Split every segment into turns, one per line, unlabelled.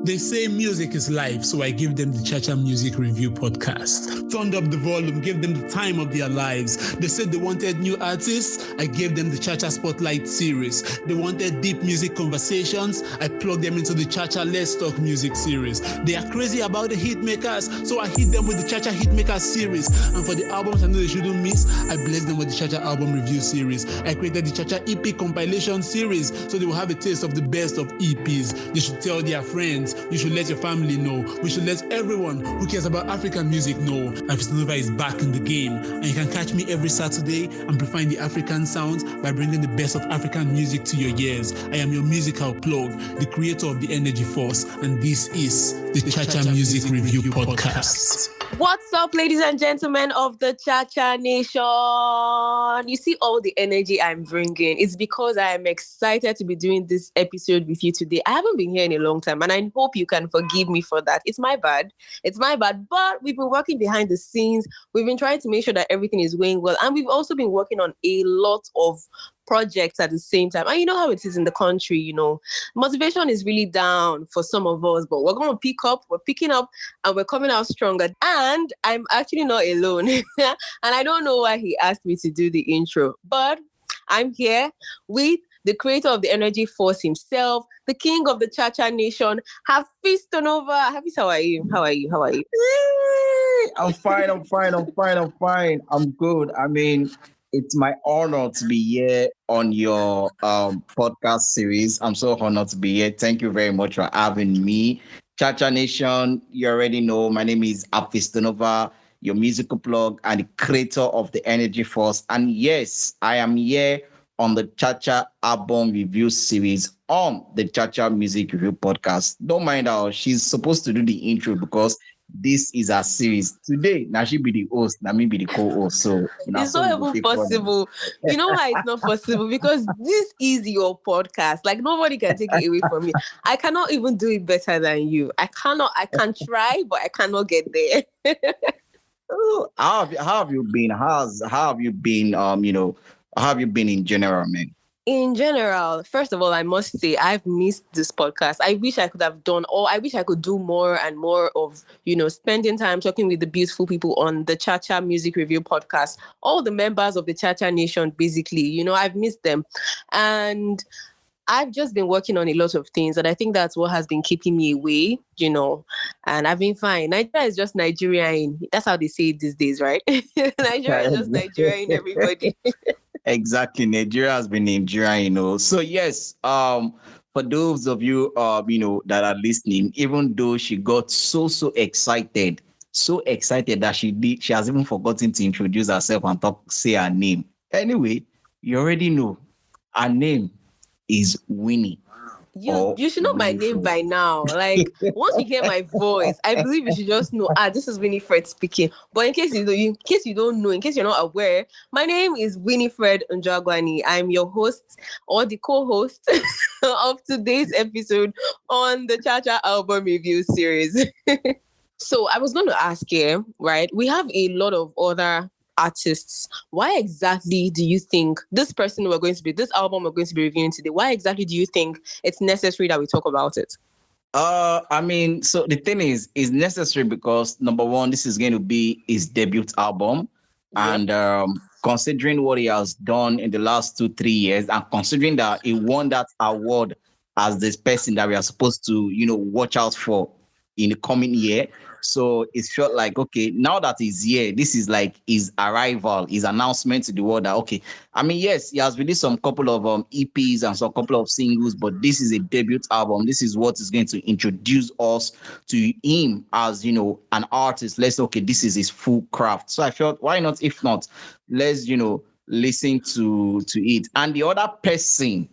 They say music is life, so I give them the Cha-Cha Music Review podcast. Turned up the volume, gave them the time of their lives. They said they wanted new artists, I gave them the Cha-Cha Spotlight series. They wanted deep music conversations, I plugged them into the Cha-Cha Let's Talk music series. They are crazy about the hit makers, so I hit them with the Cha-Cha Hit Makers series. And for the albums I know they shouldn't miss, I blessed them with the Cha-Cha Album Review series. I created the Cha-Cha EP compilation series, so they will have a taste of the best of EPs. They should tell their friends. You should let your family know. We should let everyone who cares about African music know. Hafeestonova is back in the game, and you can catch me every Saturday amplifying the African sounds by bringing the best of African music to your ears. I am your musical plug, the creator of the Energy Force, and this is the Cha-Cha Music Review podcast.
What's up, ladies and gentlemen of the Cha-Cha Nation? You see all the energy I'm bringing. It's because I am excited to be doing this episode with you today. I haven't been here in a long time, and I hope you can forgive me for that. It's my bad. But we've been working behind the scenes. We've been trying to make sure that everything is going well, and we've also been working on a lot of projects at the same time. And you know how it is in the country, motivation is really down for some of us, but we're going to we're picking up, and we're coming out stronger. And I'm actually not alone. And I don't know why he asked me to do the intro, but I'm here with the creator of the Energy Force himself, the king of the Cha-Cha Nation, Hafeestonova. Hafiz, how are you?
I'm fine. I'm good. I mean, it's my honor to be here on your podcast series. I'm so honored to be here. Thank you very much for having me. Cha-Cha Nation, you already know my name is Hafeestonova, your musical plug and the creator of the Energy Force. And yes, I am here on the Cha-Cha Album Review series on the Cha-Cha Music Review podcast. Don't mind how she's supposed to do the intro because this is a series. Today, now she be the host, now me be the co-host. So
it's not even possible. You know why it's not possible? Because this is your podcast. Like nobody can take it away from me. I cannot even do it better than you. I can try, but I cannot get there.
How have you been? How have you been? How have you been in general, man?
In general, first of all, I must say I've missed this podcast. I wish I could have done, or I wish I could do more and more of, spending time talking with the beautiful people on the Cha-Cha Music Review podcast. All the members of the Cha-Cha Nation, basically, I've missed them. And I've just been working on a lot of things, and I think that's what has been keeping me away, and I've been fine. Nigeria is just Nigerian. That's how they say it these days, right? Nigeria is just Nigerian, everybody.
Exactly. Nigeria has been Nigeria, So yes, for those of you, that are listening, even though she got so excited that she has even forgotten to introduce herself and say her name. Anyway, you already know her name is Winnie.
You should know my name by now. Like, once you hear my voice, I believe you should just know, this is Winifred speaking. But in case you don't know, in case you're not aware, my name is Winifred and Hafeestonova. I'm your host or the co-host of today's episode on the Cha-Cha Album Review series. So I was going to ask you, right? We have a lot of other artists. Why exactly do you think this album we're going to be reviewing today, why exactly do you think it's necessary that we talk about it?
So the thing is necessary because number one, this is going to be his debut album. Yep. And considering what he has done in the last 2-3 years, and considering that he won that award as this person that we are supposed to, watch out for in the coming year. So it felt like, okay, now that he's here, this is like his arrival, his announcement to the world that, okay, yes, he has released some couple of EPs and some couple of singles, but this is a debut album. This is what is going to introduce us to him as, an artist. This is his full craft. So I felt, why not? If not, let's, listen to it. And the other person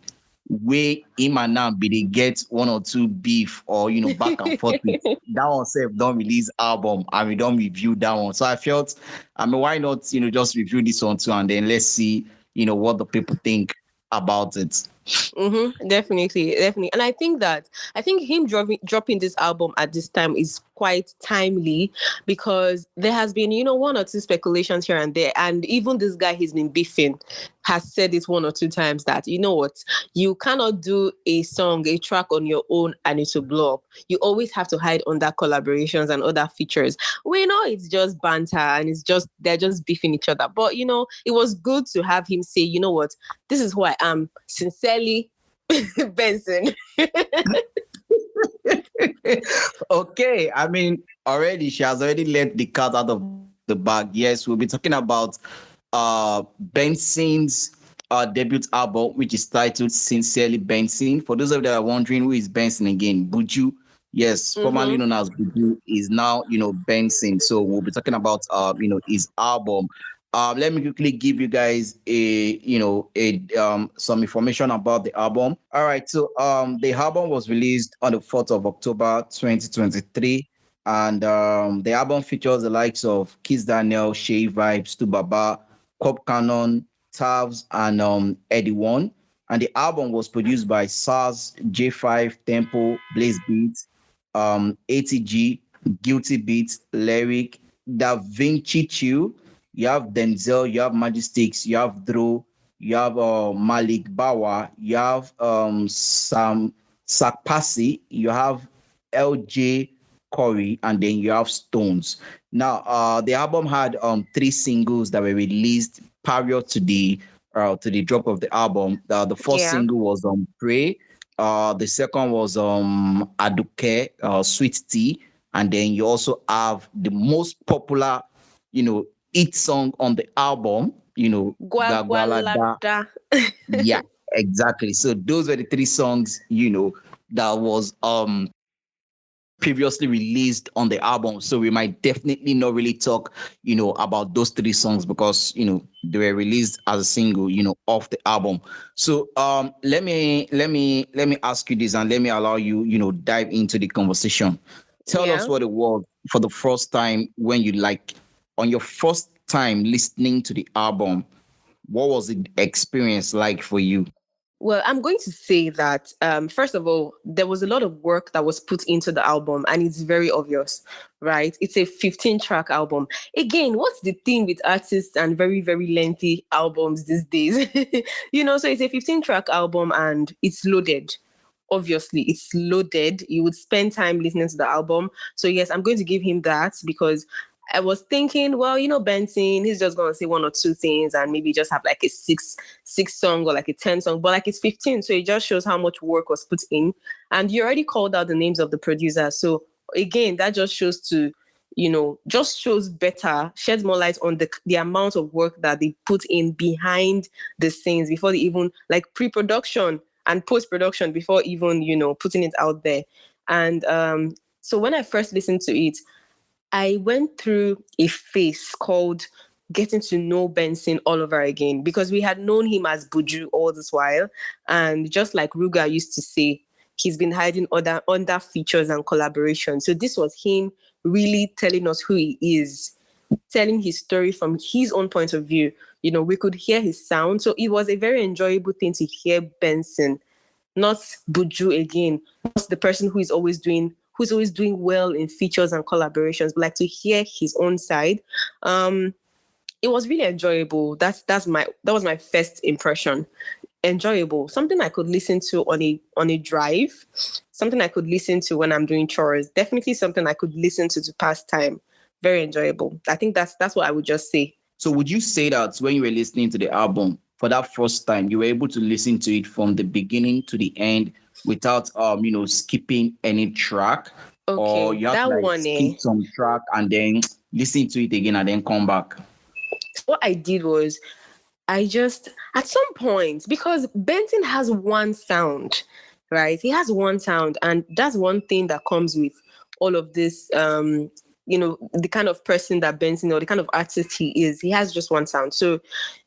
where him and now be they get one or two beef or back and forth with that one self don't release album and we don't review that one. So I felt why not just review this one too, and then let's see what the people think about it.
Definitely. And I think him dropping this album at this time is quite timely, because there has been, one or two speculations here and there. And even this guy he's been beefing has said it one or two times that, you know what, you cannot do a track on your own and it will blow up. You always have to hide under collaborations and other features. We know it's just banter and they're just beefing each other. But, it was good to have him say, you know what, this is who I am, Sincerely Benson.
Okay, I mean, she has already let the cat out of the bag. Yes, we'll be talking about Benson's debut album, which is titled Sincerely Benson. For those of you that are wondering, who is Benson again? Buju. Yes, formerly known as Buju, is now, Benson. So we'll be talking about his album. Let me quickly give you guys some information about the album. All right, so the album was released on the 4th of October 2023, and the album features the likes of Kizz Daniel, Seyi Vibez, Bawa, Popcaan, Taves, and Headie One. And the album was produced by Sarz, J5, Tempoe, Blaisebeatz, ATG, Guiltybeatz, Leriq, Davinchiii. You have Denzl, you have Magicsticks, you have Dro, you have Malik, Bawa, you have Sakpase, you have LJay, Currie, and then you have Stones. Now, the album had 3 singles that were released prior to the drop of the album. The first single was Pray. The second was Aduke, Sweet Tea, and then you also have the most popular, hit song on the album,
Gwagwalada.
Yeah, exactly. So those were the 3 songs, that was previously released on the album. So we might definitely not really talk, about those 3 songs because, they were released as a single, off the album. So let me ask you this, and let me allow you, dive into the conversation. Tell us what it was for the first time when you on your first time listening to the album. What was the experience like for you?
Well, I'm going to say that, first of all, there was a lot of work that was put into the album, and it's very obvious, right? It's a 15-track album. Again, what's the thing with artists and very, very lengthy albums these days? So it's a 15-track album and it's loaded. Obviously, it's loaded. You would spend time listening to the album. So yes, I'm going to give him that, because I was thinking, well, Benson, he's just going to say 1 or 2 things and maybe just have like a six song or like a 10 song, but like it's 15. So it just shows how much work was put in. And you already called out the names of the producers. So again, that just shows better, sheds more light on the amount of work that they put in behind the scenes before they even, like, pre-production and post-production before even, putting it out there. And so when I first listened to it, I went through a phase called getting to know Benson all over again, because we had known him as Buju all this while. And just like Ruga used to say, he's been hiding under features and collaboration. So this was him really telling us who he is, telling his story from his own point of view. We could hear his sound. So it was a very enjoyable thing to hear Benson, not Buju again, not the person who's always doing well in features and collaborations, but like to hear his own side. It was really enjoyable. That was my first impression. Enjoyable. Something I could listen to on a drive, something I could listen to when I'm doing chores. Definitely something I could listen to pass time. Very enjoyable. I think that's what I would just say.
So would you say that when you were listening to the album for that first time, you were able to listen to it from the beginning to the end without skipping any track?
Okay,
or you have to skip some track and then listen to it again and then come back?
What I did was, I just, at some point, because Benson has one sound, right? He has one sound, and that's one thing that comes with all of this, the kind of person that Benson, or the kind of artist he is. He has just one sound. So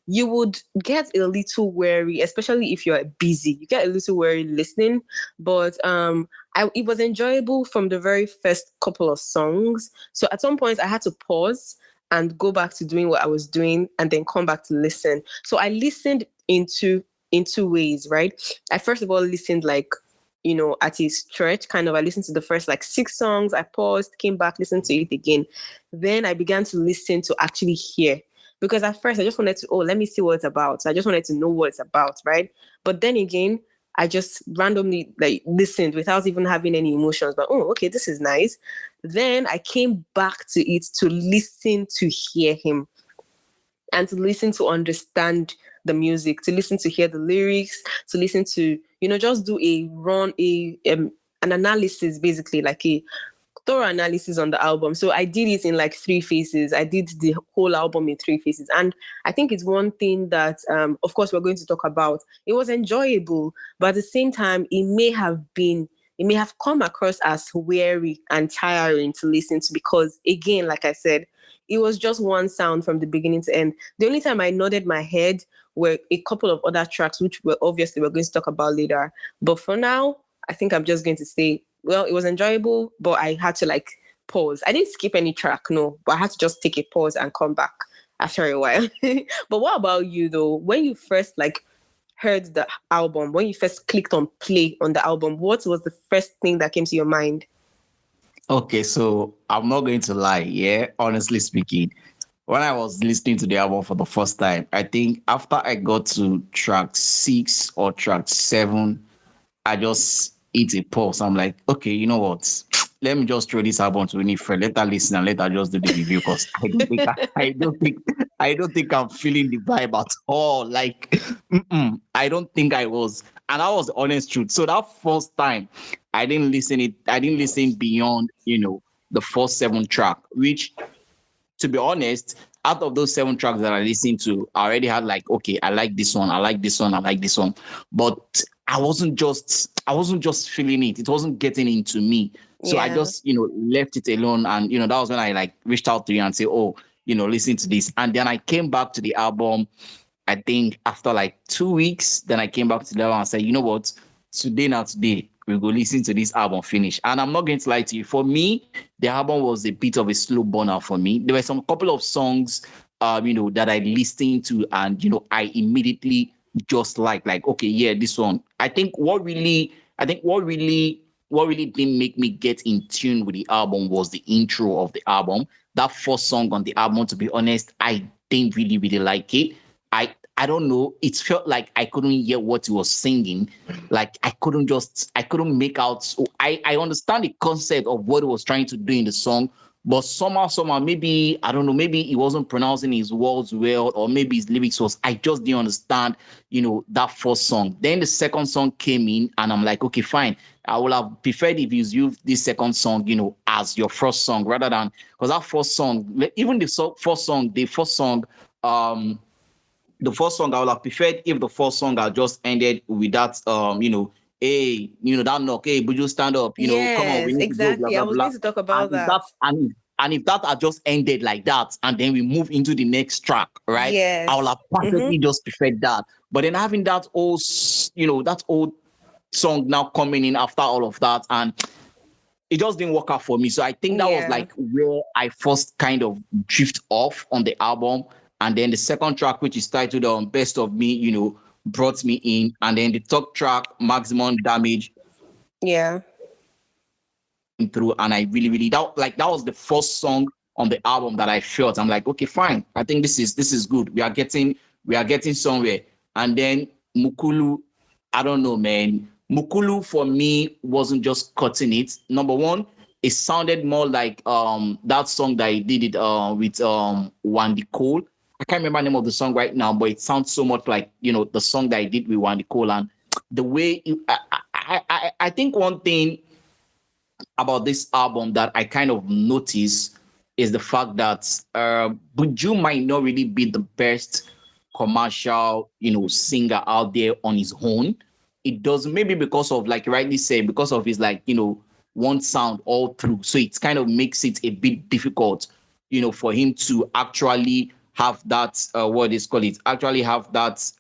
you would get a little wary, especially if you're busy. You get a little wary listening. But it was enjoyable from the very first couple of songs. So at some point, I had to pause and go back to doing what I was doing and then come back to listen. So I listened into in two ways, right? I first of all listened like, at a stretch, kind of. I listened to the first like 6 songs. I paused, came back, listened to it again. Then I began to listen to actually hear. Because at first I just wanted to, let me see what it's about. So I just wanted to know what it's about, right? But then again, I just randomly like listened without even having any emotions. But okay, this is nice. Then I came back to it to listen to hear him and to listen to understand the music, to listen to hear the lyrics, to listen to, just do an analysis, basically like a thorough analysis on the album. So I did it in like 3 phases. I did the whole album in 3 phases. And I think it's one thing that, of course, we're going to talk about. It was enjoyable, but at the same time, it may have come across as weary and tiring to listen to because, again, like I said, it was just one sound from the beginning to end. The only time I nodded my head were a couple of other tracks, which we're going to talk about later. But for now, I think I'm just going to say, well, it was enjoyable, but I had to like pause. I didn't skip any track, no, but I had to just take a pause and come back after a while. But what about you though? When you first like heard the album, when you first clicked on play on the album, what was the first thing that came to your mind?
Okay, so I'm not going to lie, yeah, honestly speaking. When I was listening to the album for the first time, I think after I got to track 6 or track 7, I just hit a pause. I'm like, okay, you know what? Let me just throw this album to Winifred. Let her listen and let her just do the review because I don't think I'm feeling the vibe at all. Like, I don't think I was, and that was the honest truth. So that first time, I didn't listen beyond the first 7 track, which, to be honest, out of those 7 tracks that I listened to, I already had like, okay, I like this one, I like this one, I like this one, but I wasn't just feeling it. It wasn't getting into me. So I just, left it alone. And, that was when I like reached out to you and say, listen to this. And then I came back to the album, I think after like 2 weeks, then I came back to the album and said, you know what, today, we'll go listen to this album finish. And I'm not going to lie to you. For me, the album was a bit of a slow burner for me. There were some couple of songs, that I listened to and, I immediately just like, okay, yeah, this one. I think what really didn't make me get in tune with the album was the intro of the album. That first song on the album, to be honest, I didn't really, really like it. I don't know. It felt like I couldn't hear what he was singing. Like I couldn't make out. So I understand the concept of what he was trying to do in the song, but somehow, maybe, I don't know, maybe he wasn't pronouncing his words well, or maybe his lyrics I just didn't understand, that first song. Then the second song came in and I'm like, okay, fine. I would have preferred if you used this second song, as your first song rather than, because that first song, even the first song, I would have preferred if the first song had just ended with that, hey, that knock, hey, Buju, stand up, come on, we need
exactly.
to go, blah, blah,
I was going to talk about that.
And if that had just ended like that, and then we move into the next track, right?
Yes.
I would have perfectly just preferred that. But then having that old song now coming in after all of that, and it just didn't work out for me. So I think that was like where I first kind of drift off on the album. And then the second track, which is titled Best of Me, brought me in. And then the third track, Maximum Damage.
Yeah.
Through, and I really that was the first song on the album that I felt I'm like, okay, fine. I think this is good. We are getting somewhere. And then Mukulu, I don't know, man. Mukulu for me wasn't just cutting it. Number one, it sounded more like that song that he did it with Wandi Cole. I can't remember the name of the song right now, but it sounds so much like the song that I did with Wandi Cole. And the way I think one thing about this album that I kind of notice is the fact that Buju might not really be the best commercial, singer out there on his own. It doesn't, maybe because of, like you rightly say, because of his one sound all through. So it kind of makes it a bit difficult, for him to actually have that actually have that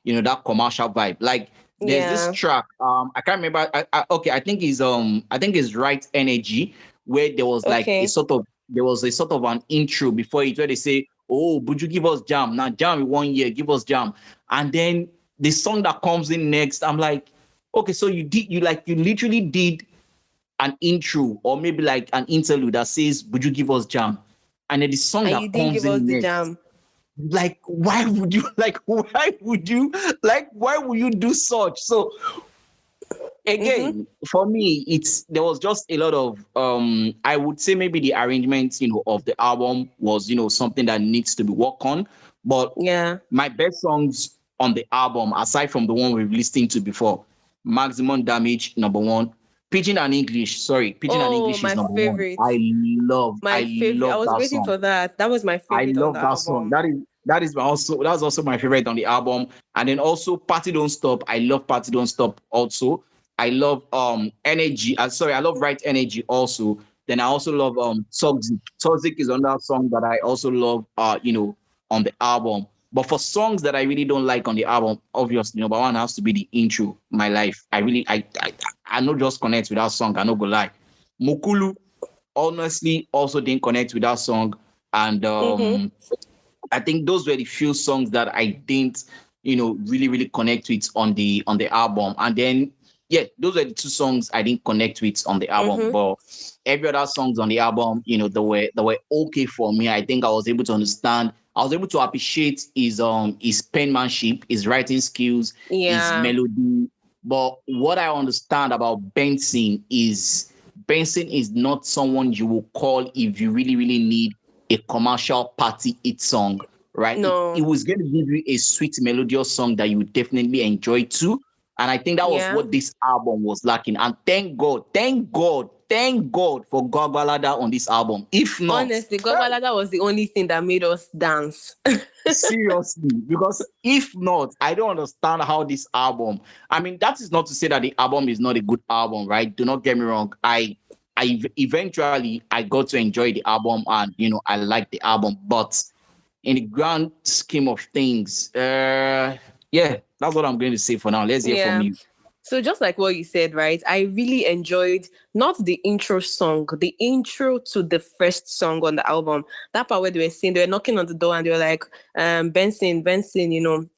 that commercial vibe. Like there's this track, I can't remember. I think it's Right Energy, where there was a sort of an intro before it where they say, oh, Buju, give us jam. Now jam in 1 year, give us jam. And then the song that comes in next, I'm like, okay, so you literally did an intro or maybe like an interlude that says, "Would you give us jam?" And then the song
And
that
you didn't
comes
give us
in
the
next,
jam.
like, why would you do such? So again, for me, there was just a lot of I would say maybe the arrangement, of the album was, something that needs to be worked on. But
Yeah.
my best songs on the album, aside from the one we've listened to before, Maximum Damage, number one. Pidgin and English, Pidgin and
Oh,
English is
my
number one.
favorite.
I
My favorite. I
love
was
that
waiting
song.
for that. That was my
I
favorite on
love
the
that song.
album.
That's also my favorite on the album. And then also Party Don't Stop. I love Party Don't Stop also. I love Energy. I love Right Energy also. Then I also love Toxic. Toxic is another song that I also love on the album. But for songs that I really don't like on the album, obviously number one has to be the intro, My Life. I not just connect with that song, I no go lie. Mukulu, honestly, also didn't connect with that song. And I think those were the few songs that I didn't, really, really connect with on the album. And then, yeah, those are the two songs I didn't connect with on the album. But every other songs on the album, they were okay for me. I think I was able to understand. I was able to appreciate his penmanship, his writing skills, his melody. But what I understand about Benson is not someone you will call if you really, really need a commercial party hit song, right?
No.
It was going to give you a sweet melodious song that you would definitely enjoy too. And I think that was what this album was lacking. And thank God for Gwagwalada on this album. If not,
honestly, Gwagwalada was the only thing that made us dance.
seriously, because if not, I don't understand how this album. I mean, that is not to say that the album is not a good album, right? Do not get me wrong. I eventually got to enjoy the album and I like the album, but in the grand scheme of things, yeah, that's what I'm going to say for now. Let's hear from you.
So just like what you said, right? I really enjoyed not the intro song, the intro to the first song on the album. That part where they were saying, they were knocking on the door and they were like, Benson,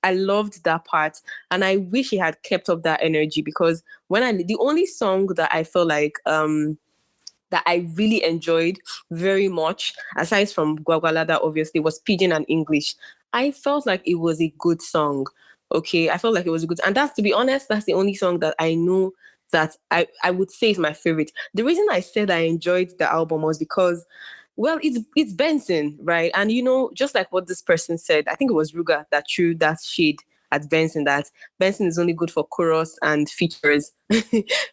I loved that part. And I wish he had kept up that energy because the only song that I felt like, that I really enjoyed very much, aside from Gwagwalada, obviously, was Pidgin and English. I felt like it was a good song. Okay, I felt like it was a good, and to be honest, that's the only song that I know that I would say is my favorite. The reason I said I enjoyed the album was because, well, it's Benson, right? And just like what this person said, I think it was Ruga that threw that shade at Benson, that Benson is only good for chorus and features.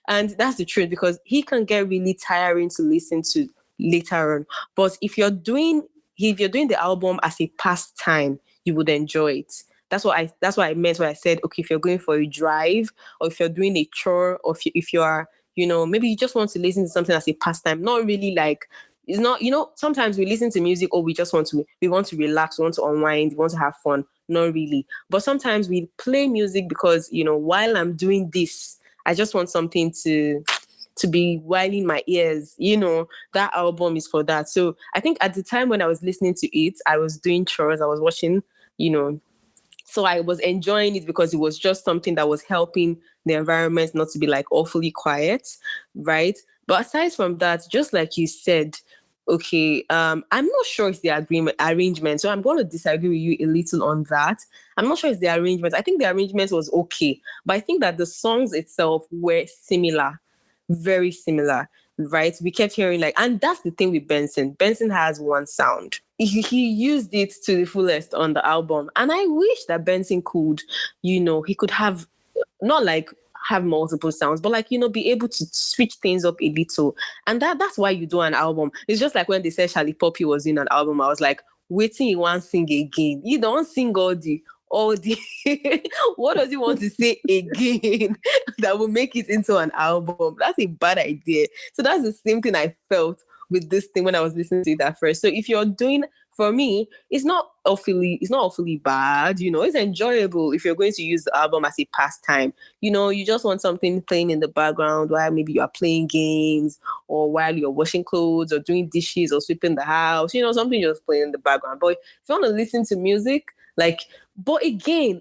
And that's the truth, because he can get really tiring to listen to later on. But if you're doing the album as a pastime, you would enjoy it. That's what I meant when I said, okay, if you're going for a drive or if you're doing a chore or if you are, maybe you just want to listen to something as a pastime, not really like, it's not, sometimes we listen to music or we want to relax, we want to unwind, we want to have fun. Not really. But sometimes we play music because, while I'm doing this, I just want something to be whiling my ears. That album is for that. So I think at the time when I was listening to it, I was doing chores, I was watching, so I was enjoying it because it was just something that was helping the environment not to be like awfully quiet, right? But aside from that, just like you said, okay, I'm not sure it's the arrangement. So I'm going to disagree with you a little on that. I'm not sure it's the arrangement. I think the arrangement was okay. But I think that the songs itself were similar, very similar, right? We kept hearing and that's the thing with Benson. Benson has one sound. He used it to the fullest on the album. And I wish that Benson could, he could have, not have multiple sounds, but be able to switch things up a little. And that's why you do an album. It's just like when they said Charlie Poppy was in an album, I was like, waiting, you want to sing again. You don't sing all the what does he want to say again that will make it into an album? That's a bad idea. So that's the same thing I felt with this thing when I was listening to it at first. So if you're doing for me, it's not awfully bad. It's enjoyable if you're going to use the album as a pastime. You just want something playing in the background while maybe you are playing games or while you're washing clothes or doing dishes or sweeping the house. Something just playing in the background. But if you want to listen to music, but again,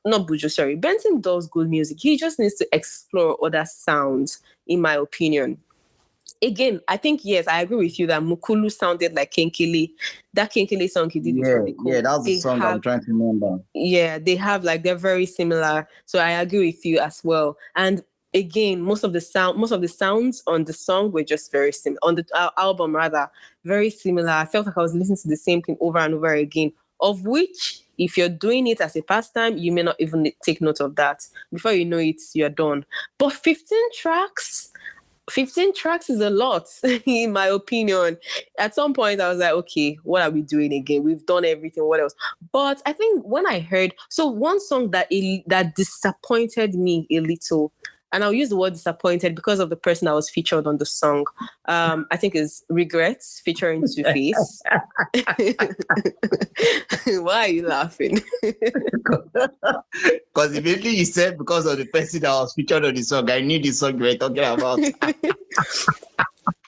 Benson does good music. He just needs to explore other sounds, in my opinion. Again, I think, yes, I agree with you that Mukulu sounded like Kenkele. That Kenkele song he did is really cool.
Yeah, that's the song I'm trying to remember.
Yeah, they're very similar. So I agree with you as well. And again, most of the sounds on the song were just very similar. On the album, rather, very similar. I felt like I was listening to the same thing over and over again, of which, if you're doing it as a pastime, you may not even take note of that. Before you know it, you're done. But 15 tracks is a lot, in my opinion. At some point, I was like, okay, what are we doing again? We've done everything. What else? But I think when I heard, one song that disappointed me a little, and I'll use the word disappointed because of the person that was featured on the song, I think is Regrets featuring Jofis. Why are you laughing?
Because immediately you said because of the person that was featured on the song, I knew the song you were talking about.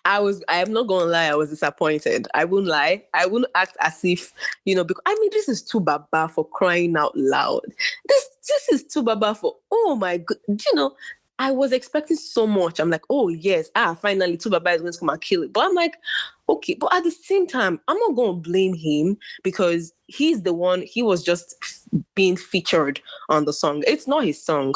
I am not gonna lie, I was disappointed. I wouldn't lie. I wouldn't act as if, because this is too baba for crying out loud. This is too baba for, oh my god, I was expecting so much. I'm like, oh yes, finally two baba is going to come and kill it. But I'm like, okay, but at the same time, I'm not going to blame him because he's the one, he was just being featured on the song. It's not his song,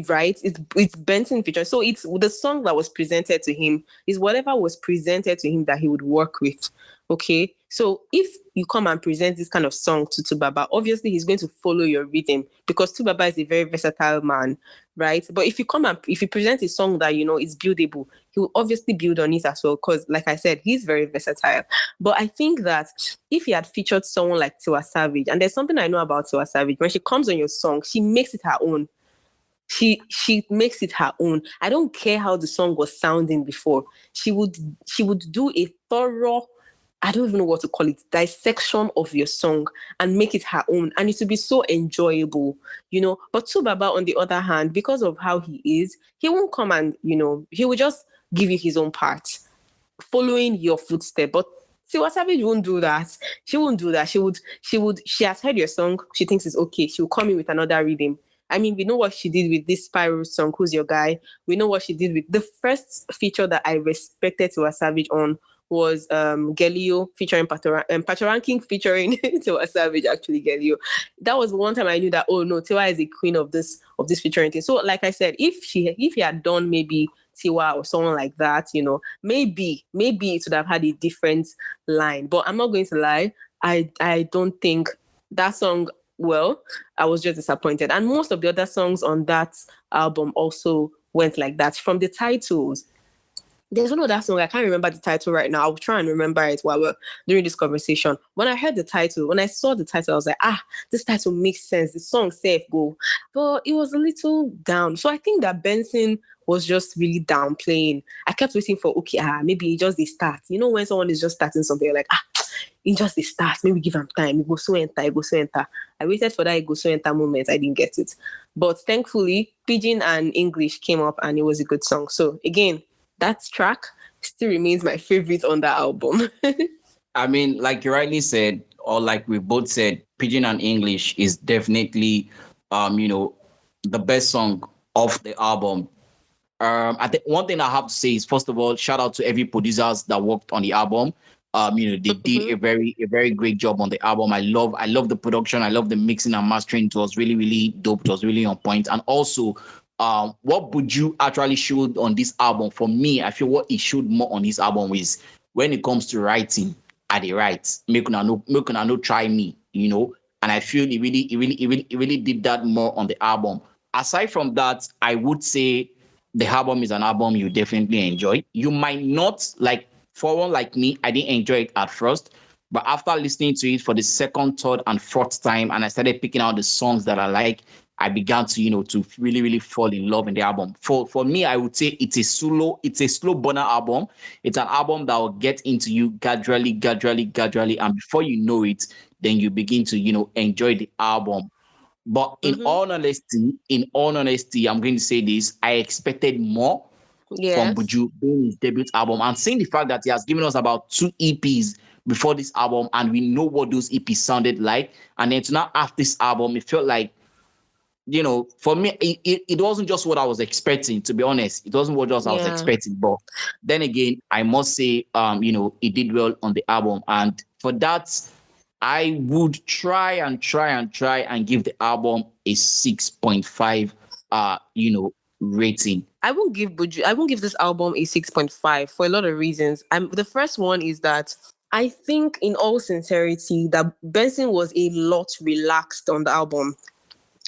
right? It's Benson featured. So it's the song that was presented to him is whatever was presented to him that he would work with. Okay, so if you come and present this kind of song to Tubaba, obviously he's going to follow your rhythm because Tubaba is a very versatile man, right? But if you present a song that is buildable, he will obviously build on it as well because, like I said, he's very versatile. But I think that if he had featured someone like Tiwa Savage, and there's something I know about Tiwa Savage, when she comes on your song, she makes it her own. She makes it her own. I don't care how the song was sounding before. She would do a thorough, I don't even know what to call it, dissection of your song and make it her own. And it would be so enjoyable, But Tubaba, on the other hand, because of how he is, he won't come and, he will just give you his own part, following your footstep. But Tiwa Savage won't do that. She won't do that. She has heard your song. She thinks it's okay. She will come in with another rhythm. I mean, we know what she did with this Spyro song, Who's Your Guy? We know what she did with the first feature that I respected Tiwa Savage on was Gelio featuring Patoranking featuring Tiwa Savage, actually Gelio. That was one time I knew that, oh no, Tiwa is a queen of this featuring thing. So like I said, if he had done maybe Tiwa or someone like that, maybe it would have had a different line. But I'm not going to lie, I don't think that song, well, I was just disappointed. And most of the other songs on that album also went like that. From the titles, there's one other song, I can't remember the title right now. I'll try and remember it while we're doing this conversation. When I heard the title, when I saw the title, I was like, this title makes sense. The song safe go. But it was a little down. So I think that Benson was just really downplaying. I kept waiting for, maybe just the start. When someone is just starting something, you're like, it just the start. Maybe give him time. It go so enter. I waited for that it go so enter moment. I didn't get it. But thankfully, Pidgin and English came up and it was a good song. So again, that track still remains my favorite on that album.
I mean, like you rightly said, or like we both said, Pidgin and English is definitely, the best song of the album. I think one thing I have to say is, first of all, shout out to every producers that worked on the album. They did a very great job on the album. I love the production. I love the mixing and mastering. It was really, really dope. It was really on point. And also, what Buju actually showed on this album, for me, I feel what he showed more on this album is when it comes to writing, I dey write. Make una no try me, And I feel he really did that more on the album. Aside from that, I would say the album is an album you definitely enjoy. You might not like, for one like me, I didn't enjoy it at first, but after listening to it for the second, third, and fourth time, and I started picking out the songs that I like, I began to, to really, really fall in love in the album. For me, I would say it's a slow burner album. It's an album that will get into you gradually, and before you know it, then you begin to, enjoy the album. But in all honesty, I'm going to say this: I expected more from
Yes.
Buju being his debut album, and seeing the fact that he has given us about 2 EPs before this album, and we know what those EPs sounded like, and then to now have this album, it felt like, for me, it wasn't just what I was expecting, to be honest. It wasn't what I was
Yeah.
expecting. But then again, I must say, it did well on the album. And for that, I would try and give the album a 6.5, rating.
I won't give this album a 6.5 for a lot of reasons. The first one is that I think, in all sincerity, that Benson was a lot relaxed on the album.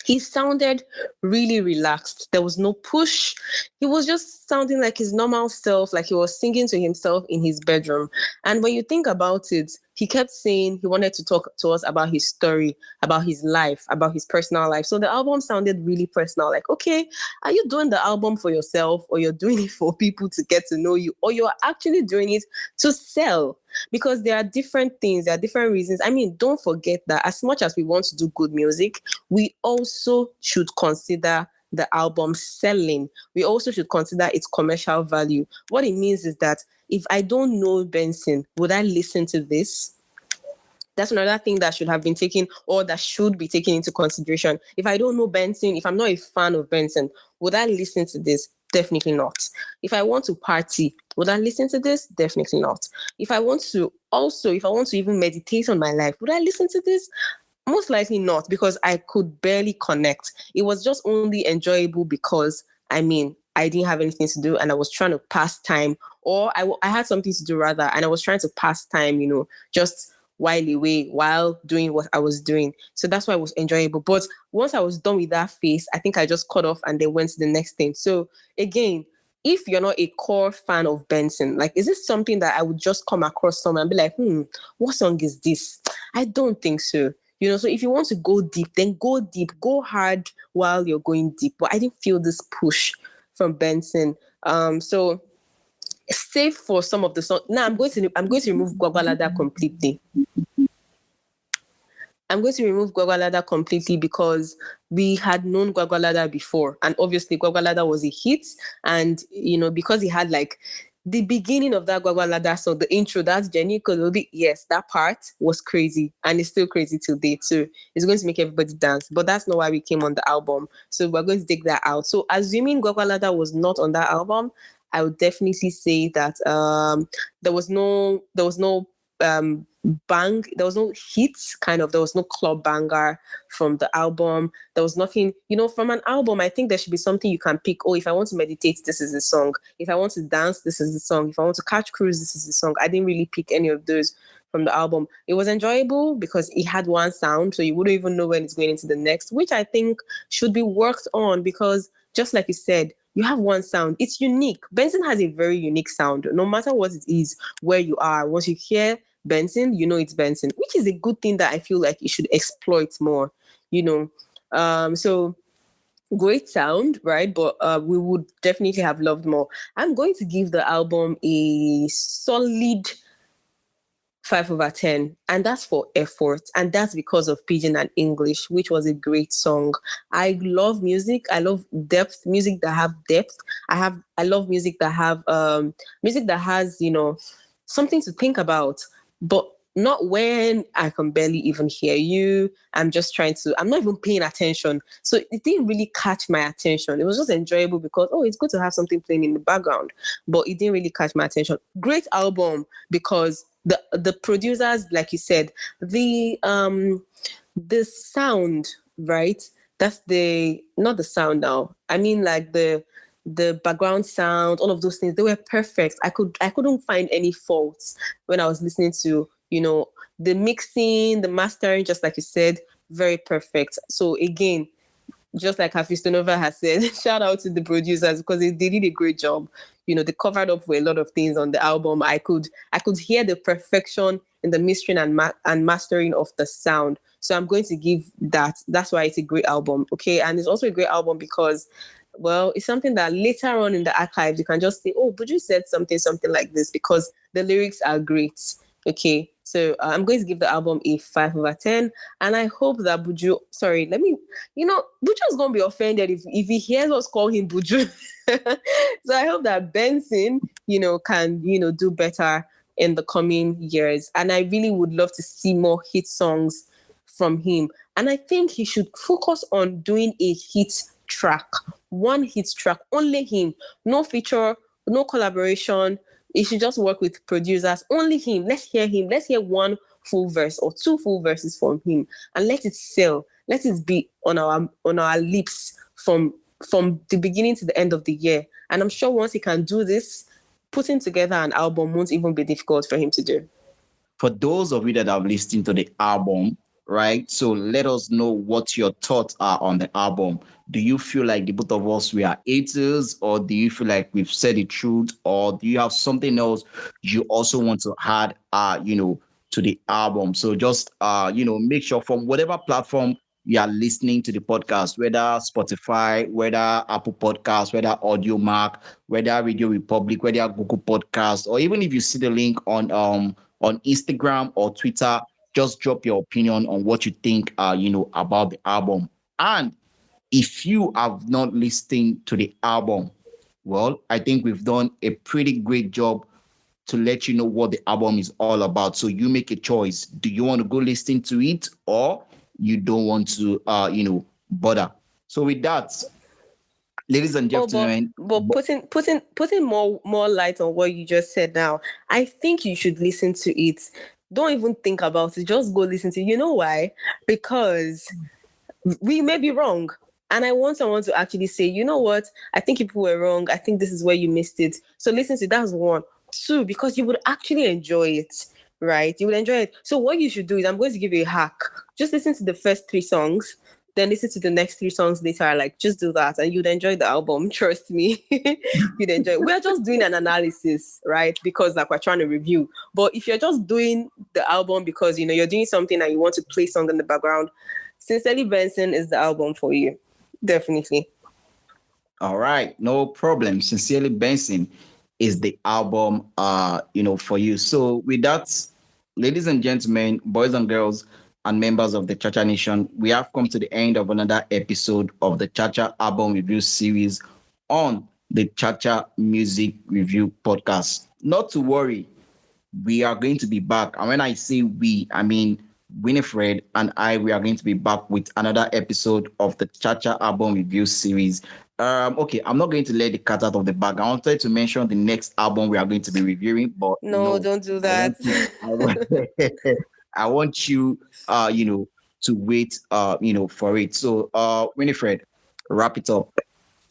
He sounded really relaxed. There was no push. He was just sounding like his normal self, like he was singing to himself in his bedroom. And when you think about it, he kept saying he wanted to talk to us about his story, about his life, about his personal life. So the album sounded really personal. Like, okay, are you doing the album for yourself, or you're doing it for people to get to know you, or you're actually doing it to sell? Because there are different things, there are different reasons. I mean, don't forget that as much as we want to do good music, we also should consider the album selling. We also should consider its commercial value. What it means is that if I don't know Benson, would I listen to this? That's another thing that should have been taken, or that should be taken into consideration. If I don't know Benson, if I'm not a fan of Benson, would I listen to this? Definitely not. If I want to party, would I listen to this? Definitely not. If I want to even meditate on my life, would I listen to this? Most likely not, because I could barely connect. It was just only enjoyable because, I didn't have anything to do and I was trying to pass time, or I had something to do rather, and I was trying to pass time, just while away while doing what I was doing. So that's why it was enjoyable. But once I was done with that phase, I think I just cut off and then went to the next thing. So again, if you're not a core fan of Benson, like, is this something that I would just come across somewhere and be like, what song is this? I don't think so. So if you want to go deep, then go deep, go hard while you're going deep. But I didn't feel this push from Benson. So save for some of the songs. Now I'm going to remove Gwagwalada completely. I'm going to remove Gwagwalada completely because we had known Gwagwalada before, and obviously Gwagwalada was a hit, and because he had like the beginning of that Gwagwalada song, the intro, that's Jenny Kolobi. Yes, that part was crazy, and it's still crazy till date. So it's going to make everybody dance, but that's not why we came on the album. So we're going to take that out. So assuming Gwagwalada was not on that album, I would definitely say that there was no bang, there was no hits, there was no club banger from the album. There was nothing, from an album. I think there should be something you can pick. Oh, if I want to meditate, this is the song. If I want to dance, this is the song. If I want to catch cruise, this is the song. I didn't really pick any of those from the album. It was enjoyable because it had one sound, so you wouldn't even know when it's going into the next, which I think should be worked on, because just like you said, you have one sound. It's unique. Benson has a very unique sound. No matter what it is, where you are, once you hear Benson, it's Benson, which is a good thing that I feel like you should exploit more, So great sound, right? But we would definitely have loved more. I'm going to give the album a solid 5/10, and that's for effort, and that's because of Pidgin and English, which was a great song. I love music. I love music that have depth. I love music that have music that has something to think about, but not when I can barely even hear you. I'm not even paying attention. So it didn't really catch my attention. It was just enjoyable because, it's good to have something playing in the background, but it didn't really catch my attention. Great album because the producers, like you said, the sound, right? That's not the sound now. I mean, like the background sound, all of those things, they were perfect. I couldn't find any faults when I was listening to, the mixing, the mastering, just like you said, very perfect. So again, just like Hafeestonova has said, shout out to the producers because they did a great job. They covered up for a lot of things on the album. I could hear the perfection in the mixing and mastering of the sound. So I'm going to give that. That's why it's a great album. Okay. And it's also a great album because, well, it's something that later on in the archives, you can just say, oh, Buju said something like this, because the lyrics are great. Okay. So I'm going to give the album a 5/10. And I hope that Buju, Buju's going to be offended if he hears us call him Buju. So I hope that Benson, can, do better in the coming years. And I really would love to see more hit songs from him. And I think he should focus on doing a hit track, one hit track, only him, no feature, no collaboration. He should just work with producers, only him. Let's hear him. Let's hear one full verse or two full verses from him, and let it sell. Let it be on our lips from the beginning to the end of the year. And I'm sure once he can do this, putting together an album won't even be difficult for him to do.
For those of you that have listened to the album, right? So let us know what your thoughts are on the album. Do you feel like the both of us we are haters, or do you feel like we've said the truth, or do you have something else you also want to add, to the album? So just, make sure from whatever platform you are listening to the podcast, whether Spotify, whether Apple Podcasts, whether Audio Mac, whether Radio Republic, whether Google Podcasts, or even if you see the link on Instagram or Twitter, just drop your opinion on what you think, about the album. And if you have not listened to the album, well, I think we've done a pretty great job to let you know what the album is all about. So you make a choice. Do you want to go listen to it, or you don't want to, bother? So with that, ladies and gentlemen,
but putting more light on what you just said now, I think you should listen to it. Don't even think about it. Just go listen to it. You know why? Because we may be wrong. And I want someone to actually say, you know what? I think people were wrong. I think this is where you missed it. So listen to it. That's one. Two, because you would actually enjoy it, right? You would enjoy it. So what you should do is, I'm going to give you a hack. Just listen to the first 3 songs. Then listen to the next 3 songs later. Like, just do that and you'd enjoy the album. Trust me. You'd enjoy it. We're just doing an analysis, right? Because we're trying to review. But if you're just doing the album because, you're doing something and you want to play song in the background, Sincerely Benson is the album for you. Definitely.
All right. No problem. Sincerely Benson is the album, for you. So with that, ladies and gentlemen, boys and girls, and members of the Chacha Nation, we have come to the end of another episode of the Chacha Album Review Series on the Chacha Music Review Podcast. Not to worry, we are going to be back. And when I say we, I mean Winifred and we are going to be back with another episode of the Chacha Album Review Series. Okay, I'm not going to let the cat out of the bag. I wanted to mention the next album we are going to be reviewing, but
no, don't do that.
I want you, to wait, for it. So, Winifred, wrap it up.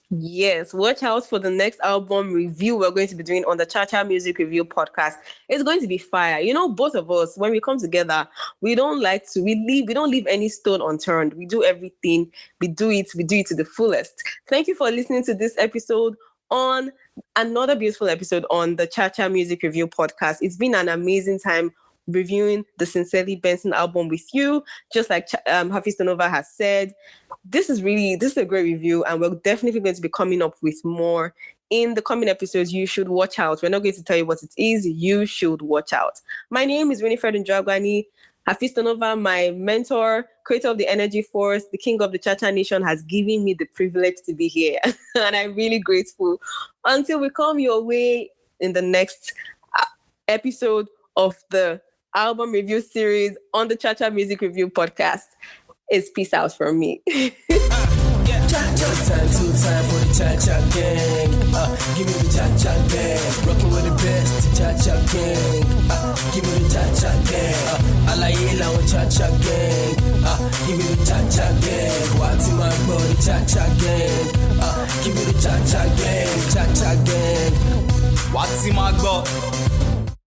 Yes, watch out for the next album review we're going to be doing on the Chacha Music Review Podcast. It's going to be fire. Both of us, when we come together, we don't leave any stone unturned. We do everything. We do it to the fullest. Thank you for listening to this episode on another beautiful episode on the Chacha Music Review Podcast. It's been an amazing time reviewing the Sincerely Benson album with you. Just like Hafeestonova has said, this is a great review, and we're definitely going to be coming up with more in the coming episodes. You should watch out. We're not going to tell you what it is. You should watch out. My name is Winifred and Hafeestonova, my mentor, creator of the Energy Force, the king of the Chacha Nation, has given me the privilege to be here. And I'm really grateful. Until we come your way in the next episode of the album review series on the Chacha Music Review Podcast, it's peace out from me.
Time for the Chacha gang. Give me the Chacha gang. Rocking with the best Chacha gang. Give me the Chacha gang. Alaila with Chacha gang. Give me the Chacha gang. What's in my body? Chacha gang. Give me the Chacha gang. Chacha gang. What's in my body?